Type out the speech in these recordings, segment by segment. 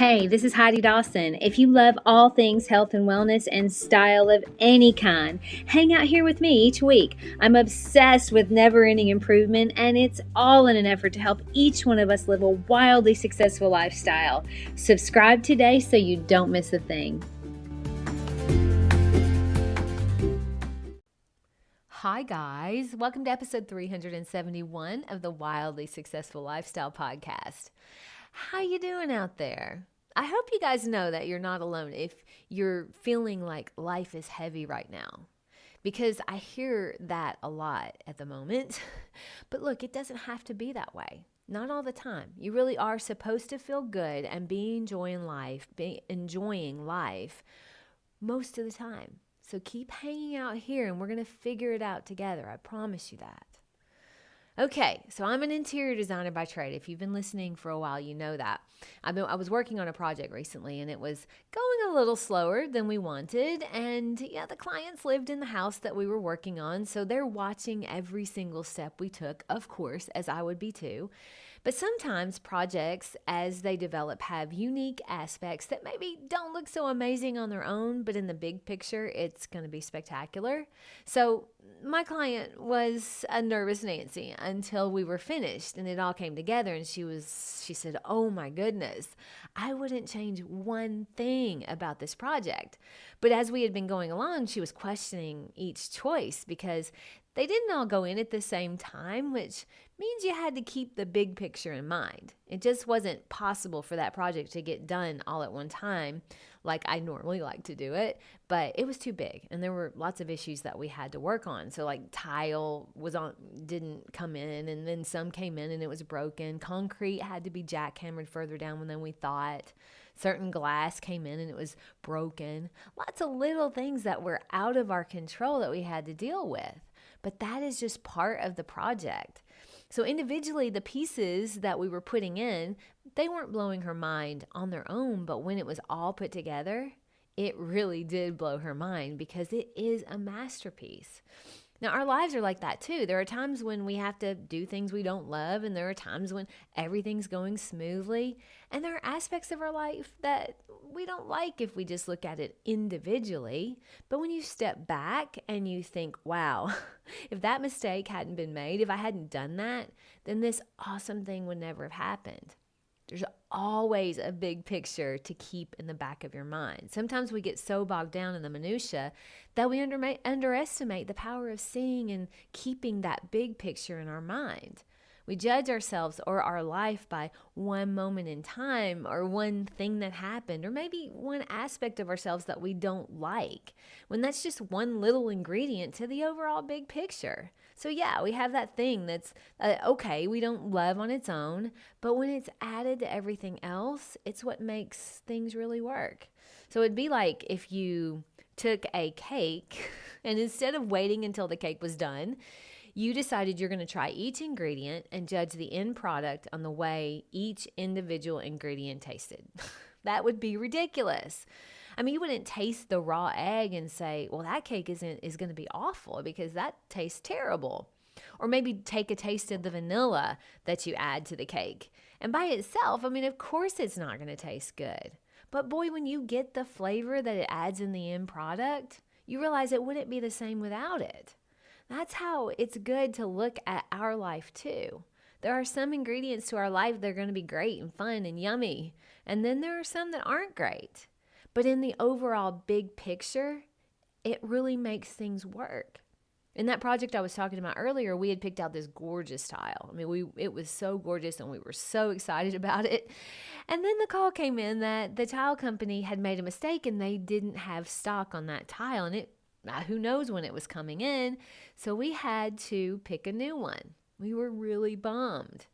Hey, this is Heidi Dawson. If you love all things health and wellness and style of any kind, hang out here with me each week. I'm obsessed with never-ending improvement, and it's all in an effort to help each one of us live a wildly successful lifestyle. Subscribe today so you don't miss a thing. Hi guys, welcome to episode 371 of the Wildly Successful Lifestyle Podcast. How you doing out there? I hope you guys know that you're not alone if you're feeling like life is heavy right now, because I hear that a lot at the moment. But look, it doesn't have to be that way. Not all the time. You really are supposed to feel good and be enjoying life most of the time. So keep hanging out here and we're going to figure it out together. I promise you that. Okay, so I'm an interior designer by trade. If you've been listening for a while, you know that. I was working on a project recently and it was going a little slower than we wanted. And yeah, the clients lived in the house that we were working on, so they're watching every single step we took, of course, as I would be too. But sometimes projects, as they develop, have unique aspects that maybe don't look so amazing on their own, but in the big picture, it's going to be spectacular. So my client was a nervous Nancy until we were finished and it all came together, and she said, "Oh my goodness, I wouldn't change one thing about this project." But as we had been going along, she was questioning each choice because they didn't all go in at the same time, which means you had to keep the big picture in mind. It just wasn't possible for that project to get done all at one time like I normally like to do it, but it was too big and there were lots of issues that we had to work on. So like tile didn't come in, and then some came in and it was broken. Concrete had to be jackhammered further down than we thought. Certain glass came in and it was broken. Lots of little things that were out of our control that we had to deal with. But that is just part of the project. So individually, the pieces that we were putting in, they weren't blowing her mind on their own, but when it was all put together, it really did blow her mind because it is a masterpiece. Now, our lives are like that too. There are times when we have to do things we don't love, and there are times when everything's going smoothly, and there are aspects of our life that we don't like if we just look at it individually. But when you step back and you think, wow, if that mistake hadn't been made, if I hadn't done that, then this awesome thing would never have happened. There's always a big picture to keep in the back of your mind. Sometimes we get so bogged down in the minutia that we underestimate the power of seeing and keeping that big picture in our mind. We judge ourselves or our life by one moment in time or one thing that happened, or maybe one aspect of ourselves that we don't like, when that's just one little ingredient to the overall big picture. So yeah, we have that thing that's okay, we don't love on its own, but when it's added to everything else, it's what makes things really work. So it'd be like if you took a cake and instead of waiting until the cake was done, you decided you're going to try each ingredient and judge the end product on the way each individual ingredient tasted. That would be ridiculous. I mean, you wouldn't taste the raw egg and say, well, that cake is going to be awful because that tastes terrible. Or maybe take a taste of the vanilla that you add to the cake. And by itself, I mean, of course it's not going to taste good. But boy, when you get the flavor that it adds in the end product, you realize it wouldn't be the same without it. That's how it's good to look at our life too. There are some ingredients to our life that are going to be great and fun and yummy. And then there are some that aren't great. But in the overall big picture, it really makes things work. In that project I was talking about earlier, we had picked out this gorgeous tile. I mean, it was so gorgeous and we were so excited about it. And then the call came in that the tile company had made a mistake and they didn't have stock on that tile. And who knows when it was coming in. So we had to pick a new one. We were really bummed.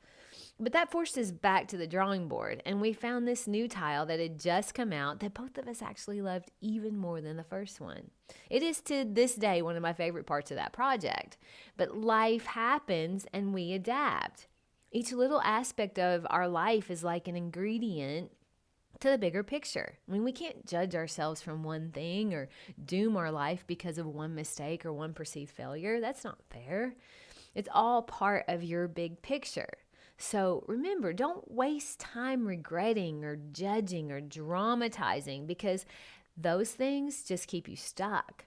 But that forced us back to the drawing board, and we found this new tile that had just come out that both of us actually loved even more than the first one. It is to this day one of my favorite parts of that project. But life happens and we adapt. Each little aspect of our life is like an ingredient to the bigger picture. I mean, we can't judge ourselves from one thing or doom our life because of one mistake or one perceived failure. That's not fair. It's all part of your big picture. So remember, don't waste time regretting or judging or dramatizing, because those things just keep you stuck.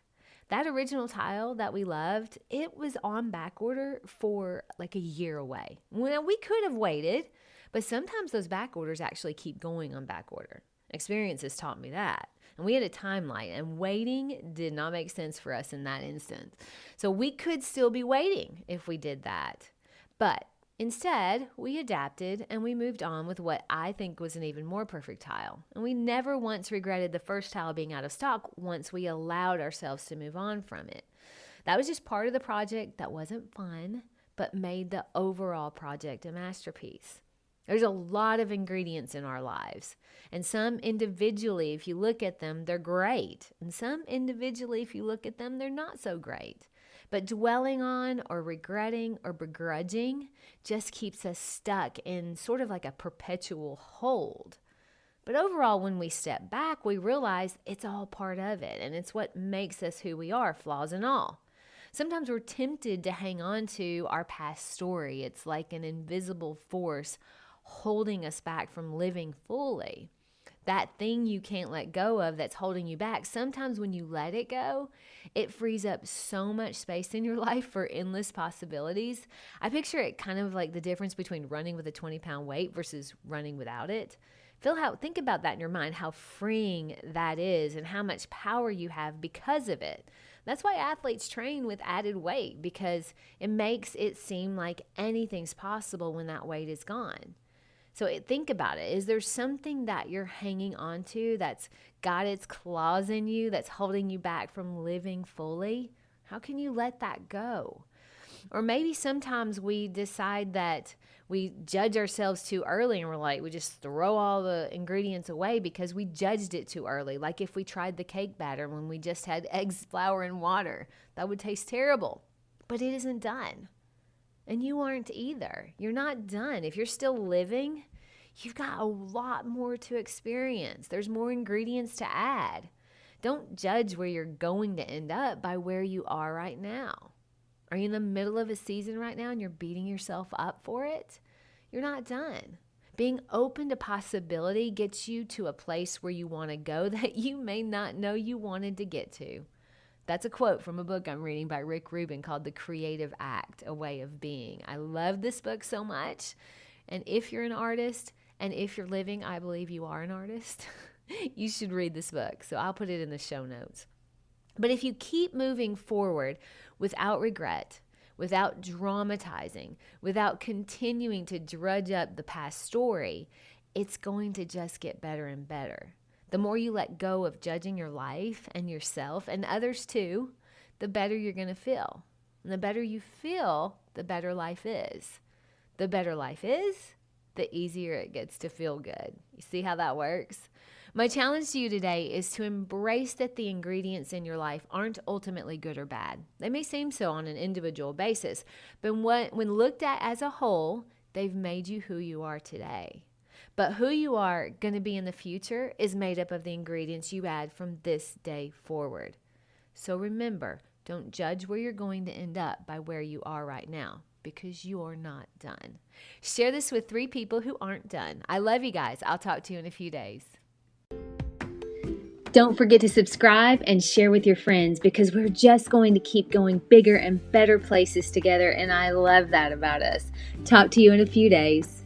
That original tile that we loved, it was on back order for like a year away. Well, we could have waited, but sometimes those back orders actually keep going on back order. Experience has taught me that. And we had a timeline, and waiting did not make sense for us in that instance. So we could still be waiting if we did that. But instead, we adapted and we moved on with what I think was an even more perfect tile. And we never once regretted the first tile being out of stock once we allowed ourselves to move on from it. That was just part of the project that wasn't fun, but made the overall project a masterpiece. There's a lot of ingredients in our lives, and some individually, if you look at them, they're great. And some individually, if you look at them, they're not so great. But dwelling on or regretting or begrudging just keeps us stuck in sort of like a perpetual hold. But overall, when we step back, we realize it's all part of it, and it's what makes us who we are, flaws and all. Sometimes we're tempted to hang on to our past story. It's like an invisible force holding us back from living fully. That thing you can't let go of that's holding you back, sometimes when you let it go, it frees up so much space in your life for endless possibilities. I picture it kind of like the difference between running with a 20-pound weight versus running without it. Think about that in your mind, how freeing that is and how much power you have because of it. That's why athletes train with added weight, because it makes it seem like anything's possible when that weight is gone. So think about it. Is there something that you're hanging on to that's got its claws in you, that's holding you back from living fully? How can you let that go? Or maybe sometimes we decide that we judge ourselves too early, and we're like, we just throw all the ingredients away because we judged it too early. Like if we tried the cake batter when we just had eggs, flour, and water, that would taste terrible. But it isn't done. And you aren't either. You're not done. If you're still living, you've got a lot more to experience. There's more ingredients to add. Don't judge where you're going to end up by where you are right now. Are you in the middle of a season right now and you're beating yourself up for it? You're not done. Being open to possibility gets you to a place where you want to go that you may not know you wanted to get to. That's a quote from a book I'm reading by Rick Rubin called The Creative Act, A Way of Being. I love this book so much. And if you're an artist, and if you're living, I believe you are an artist, you should read this book. So I'll put it in the show notes. But if you keep moving forward without regret, without dramatizing, without continuing to drudge up the past story, it's going to just get better and better. The more you let go of judging your life and yourself and others too, the better you're going to feel. And the better you feel, the better life is. The better life is, the easier it gets to feel good. You see how that works? My challenge to you today is to embrace that the ingredients in your life aren't ultimately good or bad. They may seem so on an individual basis, but when looked at as a whole, they've made you who you are today. But who you are going to be in the future is made up of the ingredients you add from this day forward. So remember, don't judge where you're going to end up by where you are right now, because you're not done. Share this with 3 people who aren't done. I love you guys. I'll talk to you in a few days. Don't forget to subscribe and share with your friends, because we're just going to keep going bigger and better places together, and I love that about us. Talk to you in a few days.